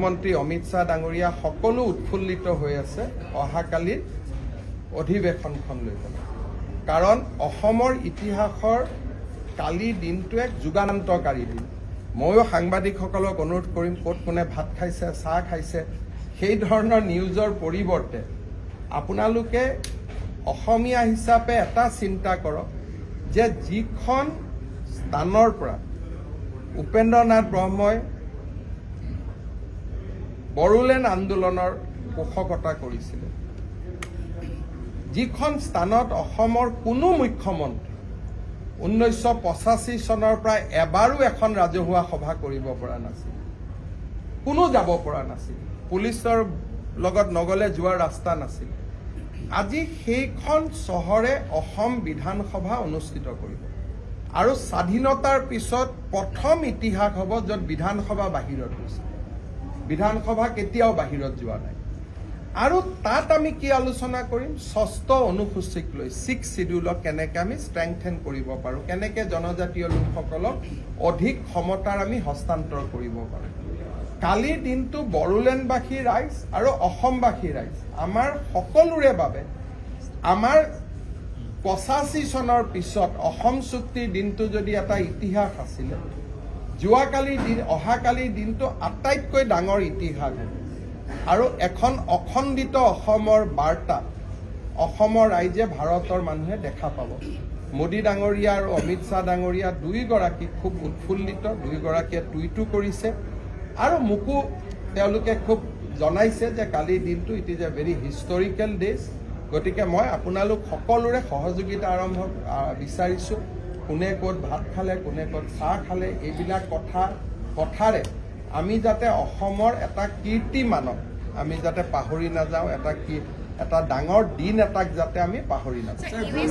মন্ত্ৰী অমিত শ্বাহ ডাঙৰীয়া সকলো উৎফুল্লিত হৈ আছে অহাকালিৰ অধিৱেশনখন লৈ পেলাই। কাৰণ অসমৰ ইতিহাসৰ কালি দিনটো এক যুগান্তকাৰী দিন। ময়ো সাংবাদিকসকলক অনুৰোধ কৰিম, ক'ত কোনে ভাত খাইছে, চাহ খাইছে, সেই ধৰণৰ নিউজৰ পৰিৱৰ্তে আপোনালোকে অসমীয়া হিচাপে এটা চিন্তা কৰক যে যিখন স্থানৰ পৰা উপেন্দ্ৰনাথ ব্ৰহ্মই বড়োলেণ্ড আন্দোলনৰ পোষকতা কৰিছিলে, যিখন স্থানত অসমৰ কোনো মুখ্যমন্ত্ৰী 1985 চনৰ পৰা এবাৰো এখন ৰাজহুৱা সভা কৰিব পৰা নাছিল, কোনো যাব পৰা নাছিল, পুলিচৰ লগত নগলে যোৱাৰ ৰাস্তা নাছিল। আজি সেইখন চহৰে অসম বিধানসভা অনুষ্ঠিত কৰিব আৰু স্বাধীনতাৰ পিছত প্ৰথম ইতিহাস হ'ব য'ত বিধানসভা বাহিৰত গৈছে। বিধানসভা কেতিয়াও বাহিৰত যোৱা নাই। আৰু তাত আমি কি আলোচনা কৰিম? 6ষ্ঠ অনুসূচীক লৈ 6 শিডিউলক কেনেকৈ আমি ষ্ট্ৰেংথেন কৰিব পাৰোঁ, কেনেকৈ জনজাতীয় লোকসকলক অধিক ক্ষমতাৰ আমি হস্তান্তৰ কৰিব পাৰোঁ। কালিৰ দিনটো বড়োলেণ্ডবাসী ৰাইজ আৰু অসমবাসী ৰাইজ আমাৰ সকলোৰে বাবে আমাৰ 85 চনৰ পিছত অসম চুক্তিৰ দিনটো যদি এটা ইতিহাস আছিলে, অহাকালিৰ দিনটো আটাইতকৈ ডাঙৰ ইতিহাস হ'ব। আৰু এখন অখণ্ডিত অসমৰ বাৰ্তা অসমৰ ৰাইজে, ভাৰতৰ মানুহে দেখা পাব। মোদী ডাঙৰীয়া আৰু অমিত শ্বাহ ডাঙৰীয়া দুয়োগৰাকী খুব উৎফুল্লিত, দুয়োগৰাকীয়ে টুইটো কৰিছে আৰু মোকো তেওঁলোকে খুব জনাইছে যে কালিৰ দিনটো it is a very historical days. গতিকে মই আপোনালোক সকলোৰে সহযোগিতা বিচাৰিছোঁ। কোনে ক'ত ভাত খালে, কোনে ক'ত চাহ খালে, এইবিলাক কথাৰে আমি যাতে অসমৰ এটা কীৰ্তিমানক আমি যাতে পাহৰি নাযাওঁ, এটা ডাঙৰ দিন এটাক যাতে আমি পাহৰি নাযাওঁ।